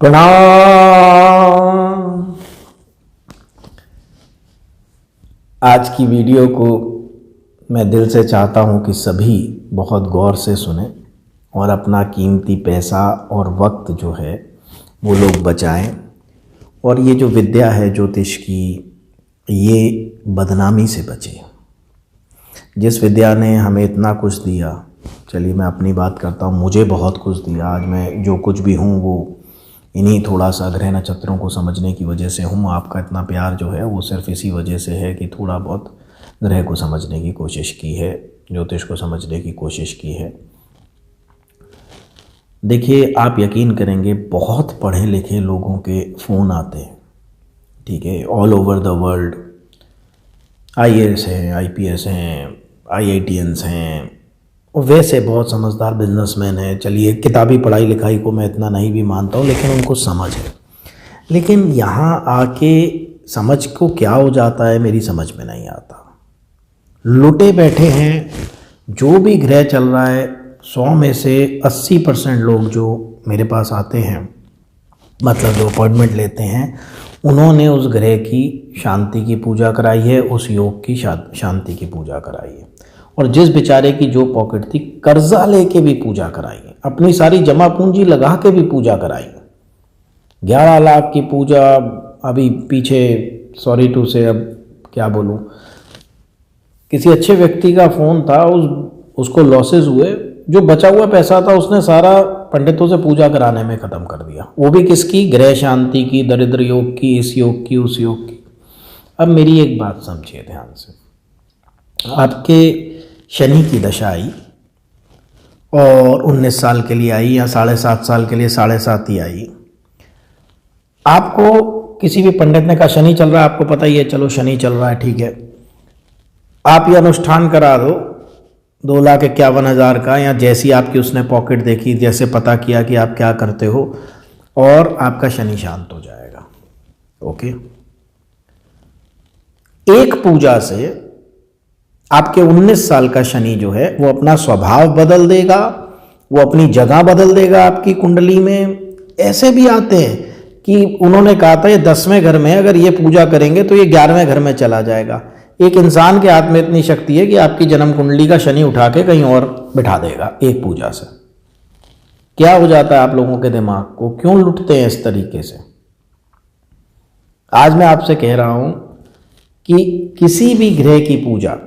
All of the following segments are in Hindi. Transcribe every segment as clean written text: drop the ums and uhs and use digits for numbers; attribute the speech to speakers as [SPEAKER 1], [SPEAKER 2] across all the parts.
[SPEAKER 1] प्रणाम। आज की वीडियो को मैं दिल से चाहता हूं कि सभी बहुत गौर से सुने और अपना कीमती पैसा और वक्त जो है वो लोग बचाएं। और ये जो विद्या है ज्योतिष की, ये बदनामी से बचे। जिस विद्या ने हमें इतना कुछ दिया, चलिए मैं अपनी बात करता हूँ, मुझे बहुत कुछ दिया। आज मैं जो कुछ भी हूँ वो इन्हीं थोड़ा सा ग्रह नक्षत्रों को समझने की वजह से हूँ। आपका इतना प्यार जो है वो सिर्फ इसी वजह से है कि थोड़ा बहुत ग्रह को समझने की कोशिश की है, ज्योतिष को समझने की कोशिश की है। देखिए, आप यकीन करेंगे, बहुत पढ़े लिखे लोगों के फ़ोन आते हैं, ठीक है, all over the world. IAS हैं, IPS हैं, IITians हैं, और वैसे बहुत समझदार बिजनेसमैन हैं। चलिए, किताबी पढ़ाई लिखाई को मैं इतना नहीं भी मानता हूँ, लेकिन उनको समझ है। लेकिन यहाँ आके समझ को क्या हो जाता है मेरी समझ में नहीं आता। लुटे बैठे हैं। जो भी ग्रह चल रहा है, 100 में से 80% लोग जो मेरे पास आते हैं, मतलब जो अपॉइंटमेंट लेते हैं, उन्होंने उस ग्रह की शांति की पूजा कराई है, उस योग की शांति की पूजा कराई है। और जिस बेचारे की जो पॉकेट थी, कर्जा लेके भी पूजा कराई है, अपनी सारी जमा पूंजी लगा के भी पूजा कराई है। 11 लाख की पूजा अभी पीछे, सॉरी टू से, अब क्या बोलूं, किसी अच्छे व्यक्ति का फ़ोन था, उसको लॉसेस हुए, जो बचा हुआ पैसा था उसने सारा पंडितों से पूजा कराने में ख़त्म कर दिया। वो भी किसकी? ग्रह शांति की, दरिद्र योग की, इस योग की, उस योग की। अब मेरी एक बात समझिए ध्यान से। आपके शनि की दशा आई और 19 साल के लिए आई, या 7.5 साल के लिए 7.5 ही आई। आपको किसी भी पंडित ने कहा शनि चल रहा है, आपको पता ही है, चलो शनि चल रहा है, ठीक है, आप ये अनुष्ठान करा दो 2,51,000 का, या जैसी आपकी उसने पॉकेट देखी, जैसे पता किया कि आप क्या करते हो, और आपका शनि शांत हो जाएगा। ओके, एक पूजा से आपके 19 साल का शनि जो है वो अपना स्वभाव बदल देगा, वो अपनी जगह बदल देगा आपकी कुंडली में। ऐसे भी आते हैं कि उन्होंने कहा था ये 10वें घर में, अगर ये पूजा करेंगे तो ये 11वें घर में चला जाएगा। एक इंसान के हाथ में इतनी शक्ति है कि आपकी जन्म कुंडली का शनि उठा के कहीं और बिठा देगा एक पूजा से। क्या हो जाता है आप लोगों के दिमाग को? क्यों लुटते हैं इस तरीके से? आज मैं आपसे कह रहा हूं कि किसी भी ग्रह की पूजा,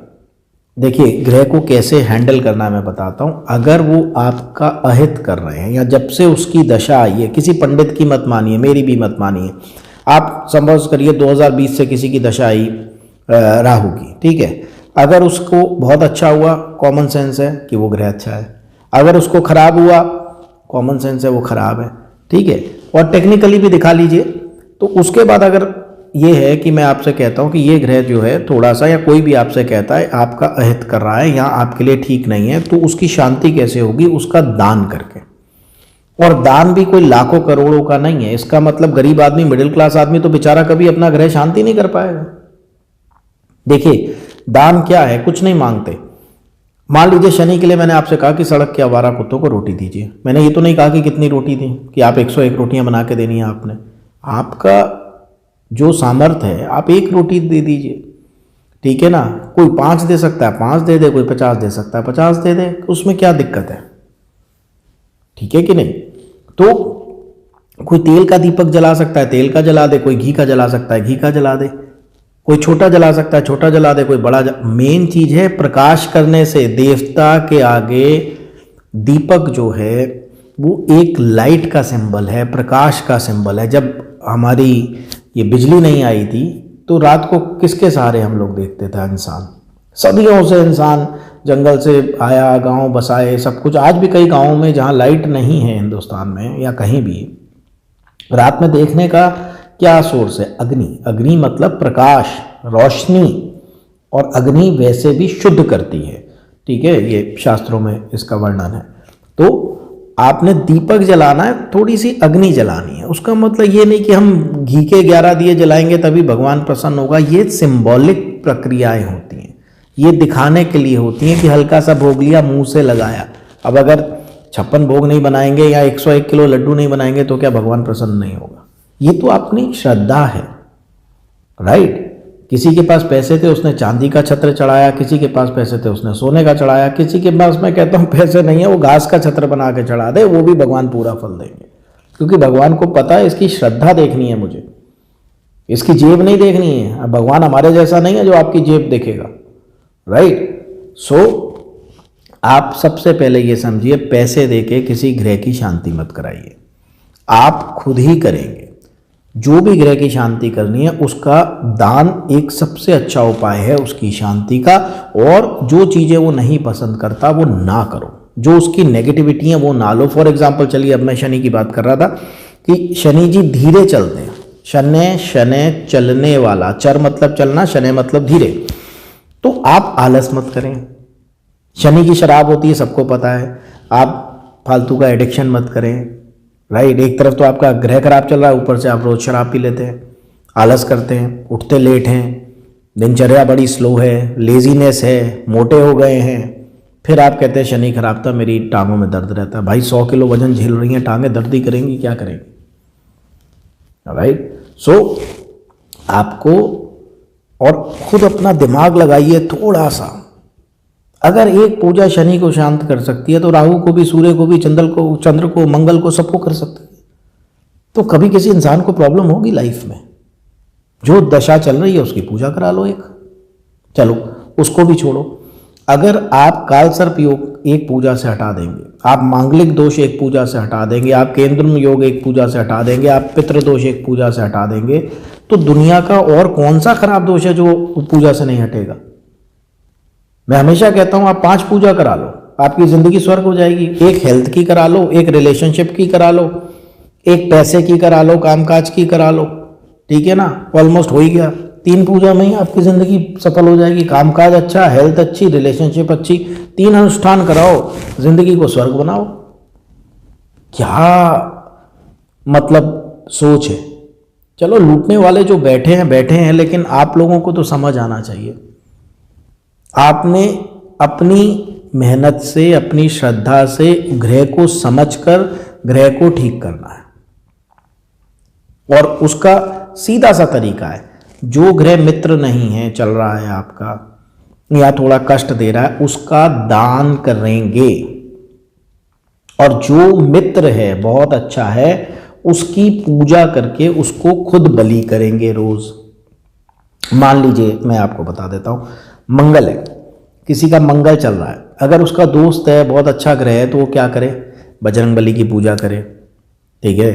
[SPEAKER 1] देखिए ग्रह को कैसे हैंडल करना मैं बताता हूँ। अगर वो आपका अहित कर रहे हैं, या जब से उसकी दशा आई है, किसी पंडित की मत मानिए, मेरी भी मत मानिए, आप समझ करिए 2020 से किसी की दशा आई राहु की, ठीक है, अगर उसको बहुत अच्छा हुआ, कॉमन सेंस है कि वो ग्रह अच्छा है। अगर उसको खराब हुआ, कॉमन सेंस है वो खराब है, ठीक है, और टेक्निकली भी दिखा लीजिए। तो उसके बाद अगर ये है कि मैं आपसे कहता हूं कि ये ग्रह जो है थोड़ा सा, या कोई भी आपसे कहता है आपका अहित कर रहा है या आपके लिए ठीक नहीं है, तो उसकी शांति कैसे होगी? उसका दान करके। और दान भी कोई लाखों करोड़ों का नहीं है। इसका मतलब गरीब आदमी, मिडिल क्लास आदमी तो बेचारा कभी अपना ग्रह शांति नहीं कर पाएगा। देखिए, दान क्या है? कुछ नहीं मांगते। मान लीजिए शनि के लिए मैंने आपसे कहा कि सड़क के आवारा कुत्तों को रोटी दीजिए। मैंने ये तो नहीं कहा कि कितनी रोटी दी, कि आप 101 रोटियां बना के देनी है आपने। आपका जो सामर्थ्य है, आप 1 रोटी दे दीजिए, ठीक है ना। कोई 5 दे सकता है, 5 दे दे, कोई 50 दे सकता है, 50 दे दे, उसमें क्या दिक्कत है? ठीक है कि नहीं? तो कोई तेल का दीपक जला सकता है, तेल का जला दे, कोई घी का जला सकता है, घी का जला दे, कोई छोटा जला सकता है, छोटा जला दे, कोई बड़ा मेन चीज है प्रकाश करने से। देवता के आगे दीपक जो है वो एक लाइट का सिंबल है, प्रकाश का सिंबल है। जब हमारी ये बिजली नहीं आई थी तो रात को किसके सहारे हम लोग देखते थे? इंसान, सदियों से इंसान जंगल से आया, गांव बसाए, सब कुछ। आज भी कई गांवों में जहां लाइट नहीं है हिंदुस्तान में या कहीं भी, रात में देखने का क्या सोर्स है? अग्नि। अग्नि मतलब प्रकाश, रोशनी, और अग्नि वैसे भी शुद्ध करती है, ठीक है, ये शास्त्रों में इसका वर्णन है। तो आपने दीपक जलाना है, थोड़ी सी अग्नि जलानी है। उसका मतलब ये नहीं कि हम घी के 11 दिए जलाएंगे तभी भगवान प्रसन्न होगा। ये सिंबॉलिक प्रक्रियाएं होती हैं, ये दिखाने के लिए होती हैं कि हल्का सा भोग लिया, मुंह से लगाया। अब अगर 56 भोग नहीं बनाएंगे या 101 किलो लड्डू नहीं बनाएंगे तो क्या भगवान प्रसन्न नहीं होगा? ये तो अपनी श्रद्धा है, राइट। किसी के पास पैसे थे उसने चांदी का छत्र चढ़ाया, किसी के पास पैसे थे उसने सोने का चढ़ाया, किसी के पास मैं कहता हूँ पैसे नहीं है वो घास का छत्र बना के चढ़ा दे, वो भी भगवान पूरा फल देंगे, क्योंकि भगवान को पता है इसकी श्रद्धा देखनी है मुझे, इसकी जेब नहीं देखनी है। अब भगवान हमारे जैसा नहीं है जो आपकी जेब देखेगा, राइट। सो आप सबसे पहले ये समझिए, पैसे देके किसी ग्रह की शांति मत कराइए, आप खुद ही करेंगे। जो भी ग्रह की शांति करनी है उसका दान एक सबसे अच्छा उपाय है उसकी शांति का। और जो चीज़ें वो नहीं पसंद करता वो ना करो, जो उसकी नेगेटिविटी है वो ना लो। फॉर एग्जांपल चलिए, अब मैं शनि की बात कर रहा था कि शनि जी धीरे चलते हैं, शनै शनै चलने वाला, चर मतलब चलना, शनै मतलब धीरे। तो आप आलस मत करें। शनि की शराब होती है सबको पता है, आप फालतू का एडिक्शन मत करें, राइट। एक तरफ तो आपका ग्रह खराब चल रहा है, ऊपर से आप रोज शराब पी लेते हैं, आलस करते हैं, उठते लेट हैं, दिनचर्या बड़ी स्लो है, लेजीनेस है, मोटे हो गए हैं, फिर आप कहते हैं शनि खराब था, मेरी टांगों में दर्द रहता है। भाई 100 किलो वजन झेल रही हैं, टांगें दर्द ही करेंगी, क्या करेंगी, राइट। सो आपको और खुद अपना दिमाग लगाइए थोड़ा सा। अगर एक पूजा शनि को शांत कर सकती है तो राहु को भी, सूर्य को भी, चंद्र को, मंगल को, सबको कर सकती है। तो कभी किसी इंसान को प्रॉब्लम होगी लाइफ में, जो दशा चल रही है उसकी पूजा करा लो एक, चलो उसको भी छोड़ो। अगर आप कालसर्प योग एक पूजा से हटा देंगे, आप मांगलिक दोष एक पूजा से हटा देंगे, आप केंद्र योग एक पूजा से हटा देंगे, आप पितृदोष एक पूजा से हटा देंगे, तो दुनिया का और कौन सा खराब दोष है जो पूजा से नहीं हटेगा? मैं हमेशा कहता हूं आप 5 पूजा करा लो, आपकी जिंदगी स्वर्ग हो जाएगी। एक हेल्थ की करा लो, एक रिलेशनशिप की करा लो, एक पैसे की करा लो, कामकाज की करा लो, ठीक है ना, ऑलमोस्ट हो ही गया। 3 पूजा में ही आपकी जिंदगी सफल हो जाएगी। कामकाज अच्छा, हेल्थ अच्छी, रिलेशनशिप अच्छी, 3 अनुष्ठान कराओ, जिंदगी को स्वर्ग बनाओ। क्या मतलब सोच है। चलो लूटने वाले जो बैठे हैं, लेकिन आप लोगों को तो समझ आना चाहिए। आपने अपनी मेहनत से, अपनी श्रद्धा से ग्रह को समझकर ग्रह को ठीक करना है, और उसका सीधा सा तरीका है, जो ग्रह मित्र नहीं है, चल रहा है आपका या थोड़ा कष्ट दे रहा है, उसका दान करेंगे। और जो मित्र है, बहुत अच्छा है, उसकी पूजा करके उसको खुद बलि करेंगे रोज। मान लीजिए मैं आपको बता देता हूं, मंगल है, किसी का मंगल चल रहा है, अगर उसका दोस्त है, बहुत अच्छा ग्रह है, तो वो क्या करे? बजरंगबली की पूजा करे, ठीक है,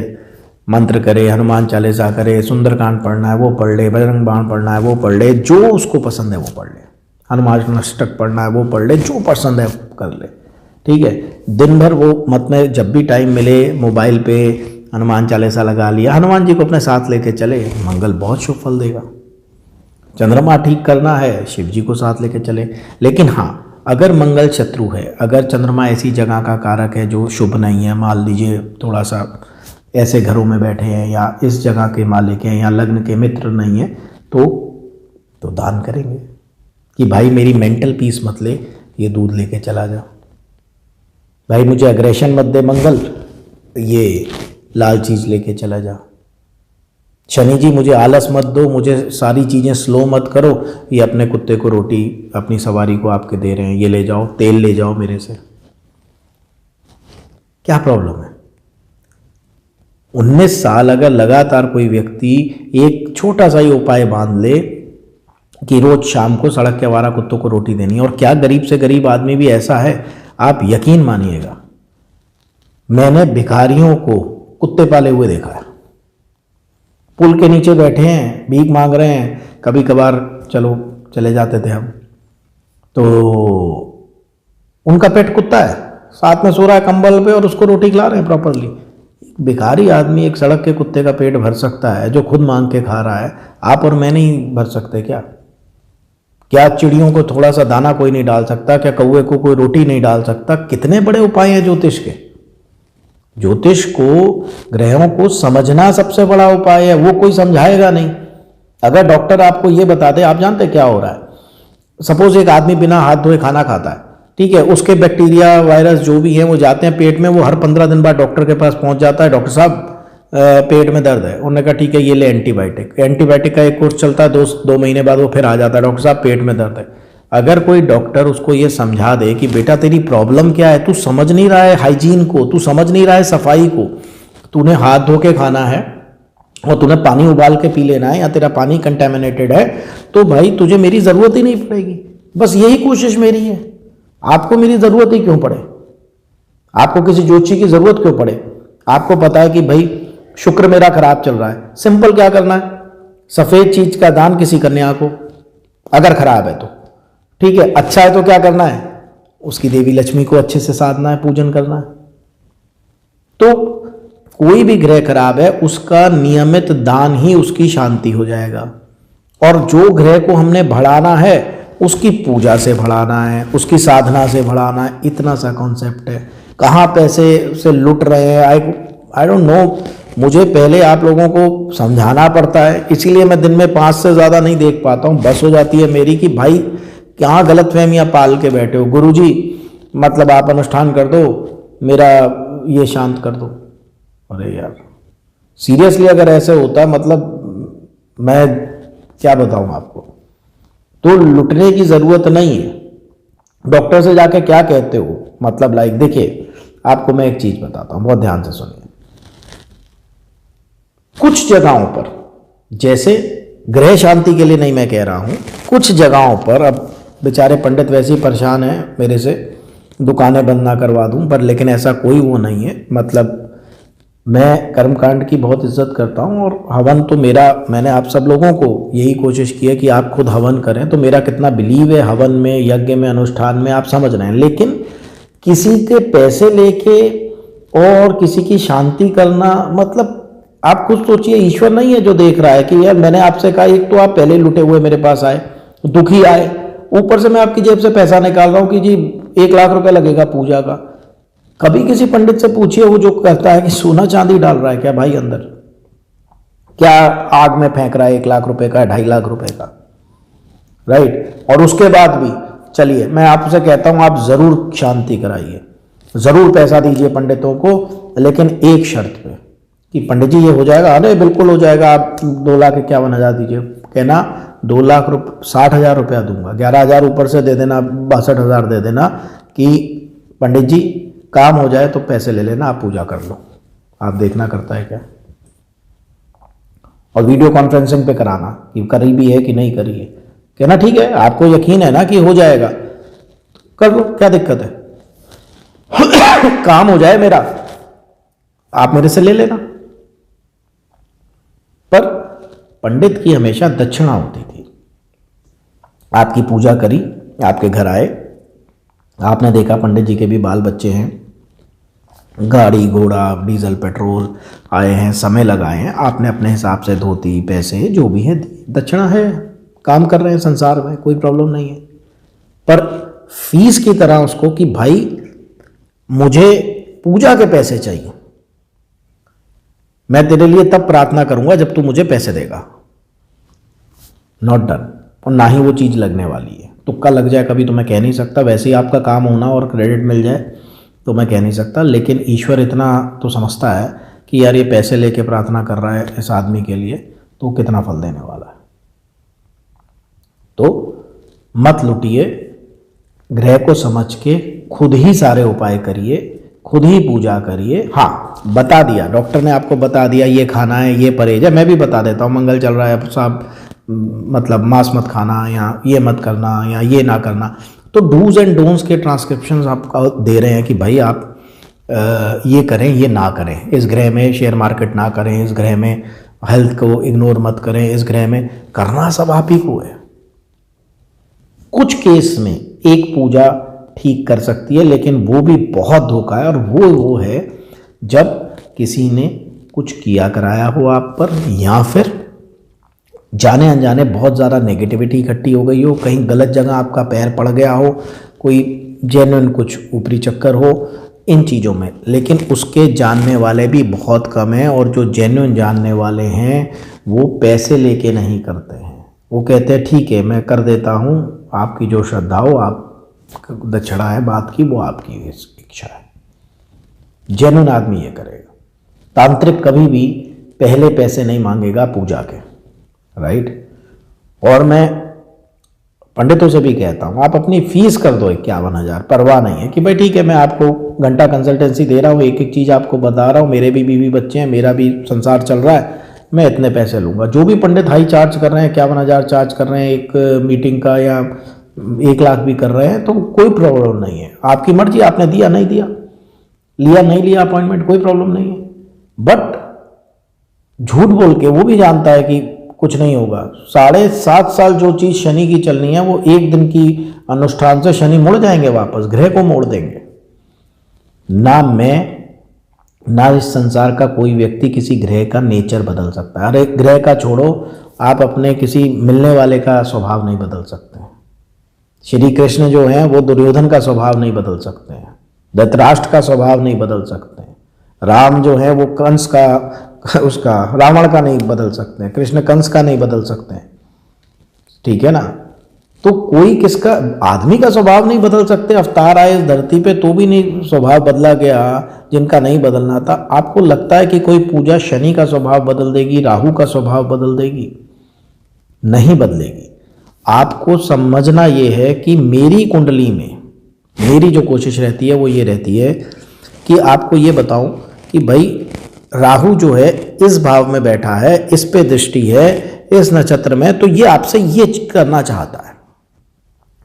[SPEAKER 1] मंत्र करे, हनुमान चालीसा करे, सुंदरकांड पढ़ना है वो पढ़ ले, बजरंग बाण पढ़ना है वो पढ़ ले, जो उसको पसंद है वो पढ़ ले, हनुमान अष्टक पढ़ना है वो पढ़ ले, जो पसंद है कर ले, ठीक है। दिन भर वो मत में जब भी टाइम मिले मोबाइल पे हनुमान चालीसा लगा लिया, हनुमान जी को अपने साथ लेके चले, मंगल बहुत शुभ फल देगा। चंद्रमा ठीक करना है, शिव जी को साथ लेके चले। लेकिन हाँ, अगर मंगल शत्रु है, अगर चंद्रमा ऐसी जगह का कारक है जो शुभ नहीं है, मान लीजिए थोड़ा सा ऐसे घरों में बैठे हैं या इस जगह के मालिक हैं या लग्न के मित्र नहीं है, तो दान करेंगे कि भाई मेरी मेंटल पीस मत ले, ये दूध लेके चला जा, भाई मुझे अग्रेशन मत दे मंगल, ये लाल चीज़ लेके चला जा, शनि जी मुझे आलस मत दो, मुझे सारी चीज़ें स्लो मत करो, ये अपने कुत्ते को रोटी, अपनी सवारी को आपके दे रहे हैं, ये ले जाओ, तेल ले जाओ मेरे से, क्या प्रॉब्लम है? 19 साल अगर लगातार कोई व्यक्ति एक छोटा सा ही उपाय बांध ले कि रोज शाम को सड़क के आवारा कुत्तों को रोटी देनी है, और क्या गरीब से गरीब आदमी भी ऐसा है, आप यकीन मानिएगा, मैंने भिखारियों को कुत्ते पाले हुए देखा है। पुल के नीचे बैठे हैं, भीख मांग रहे हैं, कभी कभार चलो चले जाते थे हम, तो उनका पेट कुत्ता है, साथ में सो रहा है कंबल पे और उसको रोटी खिला रहे हैं प्रॉपरली। भिखारी आदमी एक सड़क के कुत्ते का पेट भर सकता है जो खुद मांग के खा रहा है, आप और मैं नहीं भर सकते क्या? क्या चिड़ियों को थोड़ा सा दाना कोई नहीं डाल सकता? क्या कौवे को कोई रोटी नहीं डाल सकता? कितने बड़े उपाय हैं ज्योतिष के। ज्योतिष को, ग्रहों को समझना सबसे बड़ा उपाय है, वो कोई समझाएगा नहीं। अगर डॉक्टर आपको ये बता दे, आप जानते क्या हो रहा है, सपोज एक आदमी बिना हाथ धोए खाना खाता है, ठीक है, उसके बैक्टीरिया वायरस जो भी हैं वो जाते हैं पेट में, वो हर 15 दिन बाद डॉक्टर के पास पहुंच जाता है, डॉक्टर साहब पेट में दर्द है। उन्होंने कहा ठीक है ये ले एंटीबायोटिक, एंटीबायोटिक का एक कोर्स चलता है, 2 महीने बाद वो फिर आ जाता है, डॉक्टर साहब पेट में दर्द है। अगर कोई डॉक्टर उसको ये समझा दे कि बेटा तेरी प्रॉब्लम क्या है, तू समझ नहीं रहा है हाइजीन को, तू समझ नहीं रहा है सफाई को, तूने हाथ धो के खाना है और तूने पानी उबाल के पी लेना है, या तेरा पानी कंटेमिनेटेड है, तो भाई तुझे मेरी ज़रूरत ही नहीं पड़ेगी। बस यही कोशिश मेरी है, आपको मेरी ज़रूरत ही क्यों पड़े, आपको किसी ज्योतिषी की ज़रूरत क्यों पड़े। आपको पता है कि भाई शुक्र मेरा खराब चल रहा है, सिंपल क्या करना है, सफ़ेद चीज का दान किसी कन्या को, अगर खराब है तो ठीक है, अच्छा है तो क्या करना है, उसकी देवी लक्ष्मी को अच्छे से साधना है, पूजन करना है। तो कोई भी ग्रह खराब है उसका नियमित दान ही उसकी शांति हो जाएगा। और जो ग्रह को हमने बढ़ाना है उसकी पूजा से बढ़ाना है, उसकी साधना से बढ़ाना है, इतना सा कॉन्सेप्ट है। कहाँ पैसे से लुट रहे हैं आई डोंट नो, मुझे पहले आप लोगों को समझाना पड़ता है, इसीलिए मैं दिन में 5 से ज़्यादा नहीं देख पाता हूँ। बस हो जाती है मेरी कि भाई क्या गलतफहमियाँ पाल के बैठे हो, गुरुजी मतलब आप अनुष्ठान कर दो, मेरा ये शांत कर दो। अरे यार सीरियसली अगर ऐसे होता मतलब मैं क्या बताऊं आपको। तो लुटने की जरूरत नहीं है। डॉक्टर से जाके क्या कहते हो, मतलब लाइक देखिए आपको मैं एक चीज बताता हूं, बहुत ध्यान से सुनिए। कुछ जगहों पर, जैसे ग्रह शांति के लिए नहीं मैं कह रहा हूं, कुछ जगहों पर, अब बेचारे पंडित वैसे ही परेशान हैं मेरे से, दुकानें बंद ना करवा दूं, पर लेकिन ऐसा कोई वो नहीं है। मतलब मैं कर्मकांड की बहुत इज्जत करता हूं, और हवन तो मैंने आप सब लोगों को यही कोशिश की है कि आप खुद हवन करें, तो मेरा कितना बिलीव है हवन में, यज्ञ में, अनुष्ठान में, आप समझ रहे हैं। लेकिन किसी के पैसे लेके और किसी की शांति करना, मतलब आप खुद सोचिए, ईश्वर नहीं है जो देख रहा है कि यार मैंने आपसे कहा, एक तो आप पहले लुटे हुए मेरे पास आए, दुखी आए, ऊपर से मैं आपकी जेब से पैसा निकाल रहा हूं कि जी 1 लाख रुपए लगेगा पूजा का। कभी किसी पंडित से पूछिए, वो जो कहता है कि सोना चांदी डाल रहा है क्या भाई अंदर, क्या आग में फेंक रहा है 1 लाख रुपए का, 2.5 लाख रुपए का, राइट। और उसके बाद भी चलिए मैं आपसे कहता हूं आप जरूर शांति कराइए, जरूर पैसा दीजिए पंडितों को, लेकिन एक शर्त पे कि पंडित जी ये हो जाएगा। अरे बिल्कुल हो जाएगा, आप 2,51,000 दीजिए, कहना 2,60,000 रुपया दूंगा, 11,000 ऊपर से दे देना, 62,000 दे देना कि पंडित जी काम हो जाए तो पैसे ले लेना, आप पूजा कर लो। आप देखना करता है क्या, और वीडियो कॉन्फ्रेंसिंग पे कराना कि करी भी है कि नहीं करी है, कहना ठीक है आपको यकीन है ना कि हो जाएगा, कर लो, क्या दिक्कत है काम हो जाए मेरा, आप मेरे से ले लेना। पर पंडित की हमेशा दक्षिणा होती थी। आपकी पूजा करी, आपके घर आए, आपने देखा पंडित जी के भी बाल बच्चे हैं, गाड़ी घोड़ा डीजल पेट्रोल आए हैं, समय लगाए हैं, आपने अपने हिसाब से धोती पैसे जो भी है दक्षिणा है, काम कर रहे हैं संसार में, कोई प्रॉब्लम नहीं है। पर फीस की तरह उसको कि भाई मुझे पूजा के पैसे चाहिए, मैं तेरे लिए तब प्रार्थना करूंगा जब तू मुझे पैसे देगा, नॉट डन। और ना ही वो चीज़ लगने वाली है, तुक्का लग जाए कभी तो मैं कह नहीं सकता, वैसे ही आपका काम होना और क्रेडिट मिल जाए तो मैं कह नहीं सकता। लेकिन ईश्वर इतना तो समझता है कि यार ये पैसे लेके प्रार्थना कर रहा है इस आदमी के लिए, तो कितना फल देने वाला है। तो मत लुटिए, ग्रह को समझ के खुद ही सारे उपाय करिए, खुद ही पूजा करिए। हाँ बता दिया डॉक्टर ने, आपको बता दिया ये खाना है, ये परहेज है, मैं भी बता देता हूँ, मंगल चल रहा है साहब, मतलब मांस मत खाना, या ये मत करना, या ये ना करना। तो डूज एंड डोंट्स के ट्रांसक्रिप्शंस आपको दे रहे हैं कि भाई आप ये करें, ये ना करें, इस ग्रह में शेयर मार्केट ना करें, इस ग्रह में हेल्थ को इग्नोर मत करें, इस ग्रह में करना सब आप ही को है। कुछ केस में एक पूजा ठीक कर सकती है, लेकिन वो भी बहुत धोखा है, और वो है जब किसी ने कुछ किया कराया हो आप पर, या फिर जाने अनजाने बहुत ज़्यादा नेगेटिविटी इकट्ठी हो गई हो, कहीं गलत जगह आपका पैर पड़ गया हो, कोई जेन्युइन कुछ ऊपरी चक्कर हो, इन चीज़ों में। लेकिन उसके जानने वाले भी बहुत कम हैं, और जो जेन्युइन जानने वाले हैं वो पैसे लेके नहीं करते हैं। वो कहते हैं ठीक है मैं कर देता हूँ, आपकी जो श्रद्धा हो आप दक्षिणा है बात की, वो आपकी इच्छा है। जेन्युइन आदमी ये करेगा। तांत्रिक कभी भी पहले पैसे नहीं मांगेगा पूजा के, राइट। और मैं पंडितों से भी कहता हूँ आप अपनी फीस कर दो 51,000, परवाह नहीं है कि भाई ठीक है मैं आपको घंटा कंसल्टेंसी दे रहा हूँ, एक एक चीज़ आपको बता रहा हूँ, मेरे भी बीवी बच्चे हैं, मेरा भी संसार चल रहा है, मैं इतने पैसे लूँगा। जो भी पंडित हाई चार्ज कर रहे हैं, 51,000 चार्ज कर रहे हैं एक मीटिंग का, या 1 लाख भी कर रहे हैं, तो कोई प्रॉब्लम नहीं है। आपकी मर्जी, आपने दिया नहीं दिया, लिया नहीं लिया अपॉइंटमेंट, कोई प्रॉब्लम नहीं है। बट झूठ बोल के वो भी जानता है कि कुछ नहीं होगा। 7.5 साल जो चीज़ शनि की चलनी है, वो एक दिन की अनुष्ठान से शनि मुड़ जाएंगे वापस, ग्रह को मोड़ देंगे। ना मैं ना इस संसार का कोई व्यक्ति किसी ग्रह का नेचर बदल सकता है। अरे ग्रह का छोड़ो, आप अपने किसी मिलने वाले का स्वभाव नहीं बदल सकते। श्री कृष्ण जो हैं वो दुर्योधन का स्वभाव नहीं बदल सकते हैं, धृतराष्ट्र का स्वभाव नहीं बदल सकते हैं, राम जो है वो कंस का, उसका रावण का नहीं बदल सकते हैं, कृष्ण कंस का नहीं बदल सकते हैं, ठीक है ना। तो कोई किसका, आदमी का स्वभाव नहीं बदल सकते। अवतार आए इस धरती पे तो भी नहीं स्वभाव बदला गया जिनका नहीं बदलना था। आपको लगता है कि कोई पूजा शनि का स्वभाव बदल देगी, राहु का स्वभाव बदल देगी? नहीं बदलेगी। आपको समझना ये है कि मेरी कुंडली में मेरी जो कोशिश रहती है वो ये रहती है कि आपको ये बताऊं कि भाई राहु जो है इस भाव में बैठा है, इस पे दृष्टि है, इस नक्षत्र में, तो ये आपसे ये करना चाहता है,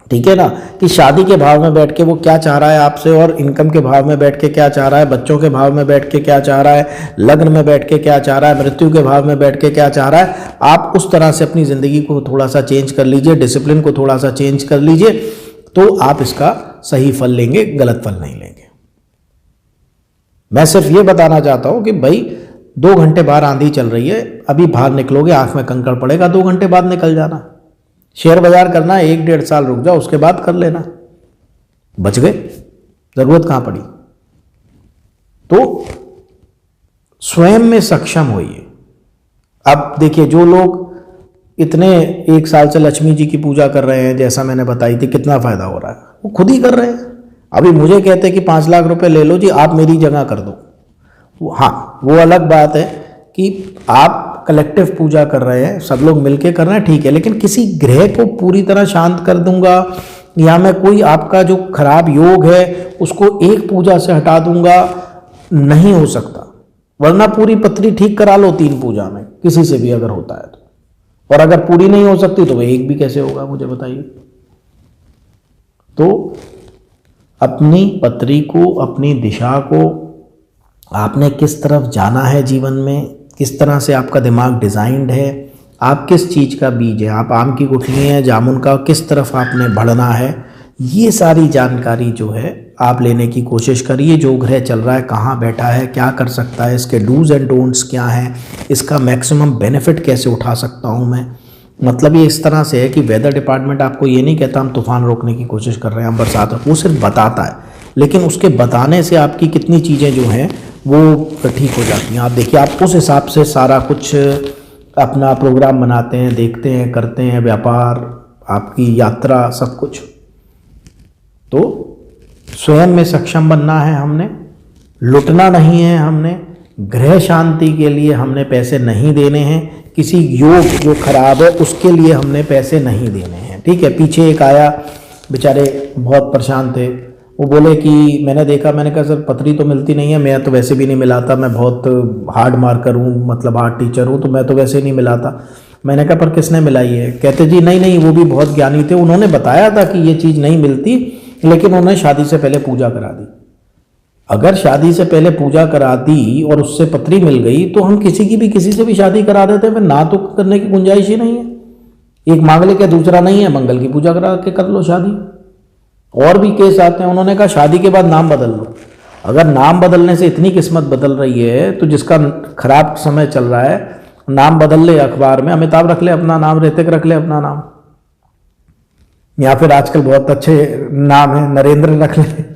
[SPEAKER 1] ठीक है ना। कि शादी के भाव में बैठ के वो क्या चाह रहा है आपसे, और इनकम के भाव में बैठ के क्या चाह रहा है, बच्चों के भाव में बैठ के क्या चाह रहा है, लग्न में बैठ के क्या चाह रहा है, मृत्यु के भाव में बैठ के क्या चाह रहा है। आप उस तरह से अपनी ज़िंदगी को थोड़ा सा चेंज कर लीजिए, डिसिप्लिन को थोड़ा सा चेंज कर लीजिए, तो आप इसका सही फल लेंगे, गलत फल नहीं लेंगे। मैं सिर्फ ये बताना चाहता हूँ कि भाई 2 घंटे बाहर आंधी चल रही है, अभी बाहर निकलोगे आँख में कंकड़ पड़ेगा, 2 घंटे बाद निकल जाना। शेयर बाजार करना है 1-1.5 साल रुक जाओ, उसके बाद कर लेना, बच गए, जरूरत कहां पड़ी। तो स्वयं में सक्षम होइए। अब देखिए जो लोग इतने 1 साल से लक्ष्मी जी की पूजा कर रहे हैं, जैसा मैंने बताई थी, कितना फायदा हो रहा है, वो खुद ही कर रहे हैं। अभी मुझे कहते हैं कि 5 लाख रुपए ले लो जी, आप मेरी जगह कर दो। हाँ, वो अलग बात है कि आप कलेक्टिव पूजा कर रहे हैं, सब लोग मिलके कर रहे हैं, ठीक है, लेकिन किसी ग्रह को पूरी तरह शांत कर दूंगा या मैं कोई आपका जो खराब योग है उसको एक पूजा से हटा दूंगा, नहीं हो सकता। वरना पूरी पत्री ठीक करा लो 3 पूजा में, किसी से भी अगर होता है तो। और अगर पूरी नहीं हो सकती तो वह एक भी कैसे होगा, मुझे बताइए। तो अपनी पत्री को, अपनी दिशा को, आपने किस तरफ जाना है जीवन में, किस तरह से आपका दिमाग डिज़ाइंड है, आप किस चीज़ का बीज है, आप आम की गुठली हैं, जामुन का, किस तरफ आपने बढ़ना है, ये सारी जानकारी जो है आप लेने की कोशिश करिए। जो ग्रह चल रहा है, कहाँ बैठा है, क्या कर सकता है, इसके डूज एंड डोंट्स क्या हैं, इसका मैक्सिमम बेनिफिट कैसे उठा सकता हूँ मैं। मतलब ये इस तरह से है कि वेदर डिपार्टमेंट आपको ये नहीं कहता हम तूफान रोकने की कोशिश कर रहे हैं, हम बरसात, वो सिर्फ बताता है, लेकिन उसके बताने से आपकी कितनी चीज़ें जो हैं वो ठीक हो जाती हैं। आप देखिए, आप उस हिसाब से सारा कुछ अपना प्रोग्राम बनाते हैं, देखते हैं, करते हैं, व्यापार, आपकी यात्रा, सब कुछ। तो स्वयं में सक्षम बनना है हमने, लुटना नहीं है हमने, ग्रह शांति के लिए हमने पैसे नहीं देने हैं, किसी योग जो खराब है उसके लिए हमने पैसे नहीं देने हैं, ठीक है। पीछे एक आया, बेचारे बहुत परेशान थे, वो बोले कि मैंने देखा, मैंने कहा सर पत्री तो मिलती नहीं है, मैं तो वैसे भी नहीं मिलाता, मैं बहुत हार्ड मार्कर हूँ, मतलब हार्ड टीचर हूँ, तो मैं तो वैसे नहीं मिलाता। मैंने कहा पर किसने मिलाई है? कहते जी नहीं, वो भी बहुत ज्ञानी थे, उन्होंने बताया था कि ये चीज़ नहीं मिलती, लेकिन उन्होंने शादी से पहले पूजा करा दी। अगर शादी से पहले पूजा करा दी और उससे पत्री मिल गई तो हम किसी से भी शादी करा देते हैं, फिर ना तो करने की गुंजाइश ही नहीं है। एक मांगलिक है, दूसरा नहीं है, मंगल की पूजा करा के कर लो शादी। और भी केस आते हैं, उन्होंने कहा शादी के बाद नाम बदल लो। अगर नाम बदलने से इतनी किस्मत बदल रही है तो जिसका खराब समय चल रहा है, नाम बदल ले अखबार में, अमिताभ रख ले अपना नाम, ऋतिक रख ले अपना नाम, या फिर आजकल बहुत अच्छे नाम है, नरेंद्र रख ले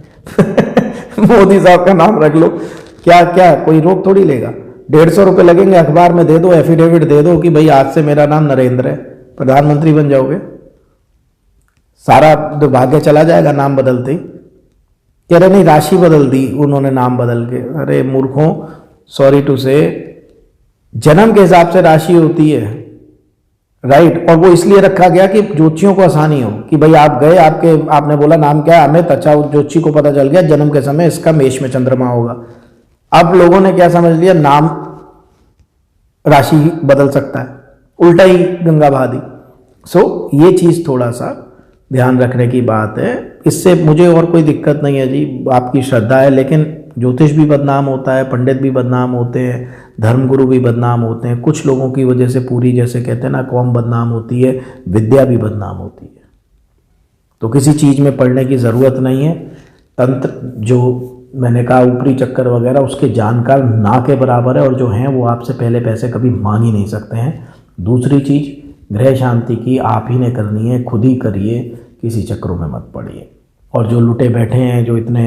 [SPEAKER 1] मोदी साहब का नाम रख लो, क्या कोई रोक थोड़ी लेगा। 150 रुपये लगेंगे, अखबार में दे दो, एफिडेविट दे दो कि भाई आज से मेरा नाम नरेंद्र है, प्रधानमंत्री बन जाओगे। सारा दुर्भाग्य चला जाएगा नाम बदलते ही। कह रहे नहीं राशि बदल दी उन्होंने नाम बदल के। अरे मूर्खों, सॉरी टू से, जन्म के हिसाब से राशि होती है, राइट। और वो इसलिए रखा गया कि ज्योतिषियों को आसानी हो कि भाई आप गए, आपने बोला नाम क्या है अमित, अच्छा ज्योतिषी को पता चल गया जन्म के समय इसका मेष में चंद्रमा होगा। अब लोगों ने क्या समझ लिया, नाम राशि बदल सकता है, उल्टा ही गंगा बहा दी। सो ये चीज़ थोड़ा सा ध्यान रखने की बात है। इससे मुझे और कोई दिक्कत नहीं है जी, आपकी श्रद्धा है, लेकिन ज्योतिष भी बदनाम होता है, पंडित भी बदनाम होते हैं, धर्मगुरु भी बदनाम होते हैं, कुछ लोगों की वजह से पूरी, जैसे कहते हैं ना, कौम बदनाम होती है, विद्या भी बदनाम होती है। तो किसी चीज़ में पढ़ने की ज़रूरत नहीं है। तंत्र जो मैंने कहा ऊपरी चक्कर वगैरह उसके जानकार ना के बराबर है, और जो हैं वो आपसे पहले पैसे कभी मांग ही नहीं सकते हैं। दूसरी चीज़, गृह शांति की आप ही ने करनी है, खुद ही करिए, किसी चक्रों में मत पड़िए। और जो लुटे बैठे हैं, जो इतने,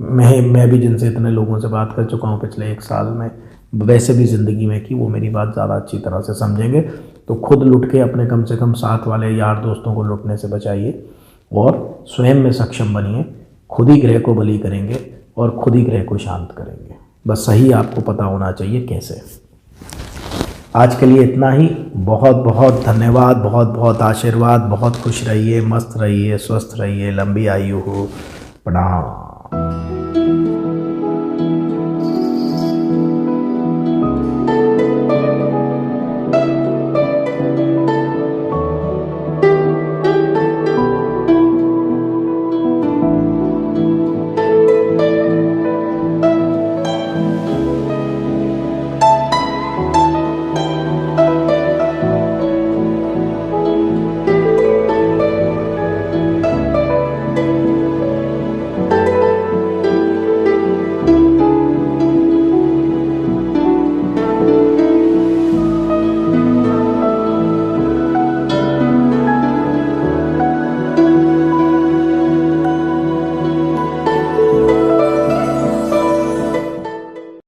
[SPEAKER 1] मैं भी जिनसे इतने लोगों से बात कर चुका हूँ पिछले 1 साल में, वैसे भी ज़िंदगी में, कि वो मेरी बात ज़्यादा अच्छी तरह से समझेंगे। तो खुद लुट के अपने कम से कम साथ वाले यार दोस्तों को लुटने से बचाइए, और स्वयं में सक्षम बनिए। खुद ही ग्रह को बली करेंगे और खुद ही ग्रह को शांत करेंगे। बस सही आपको पता होना चाहिए कैसे। आज के लिए इतना ही। बहुत बहुत धन्यवाद, बहुत बहुत आशीर्वाद। बहुत खुश रहिए, मस्त रहिए, स्वस्थ रहिए, लंबी आयु हो। प्रणाम।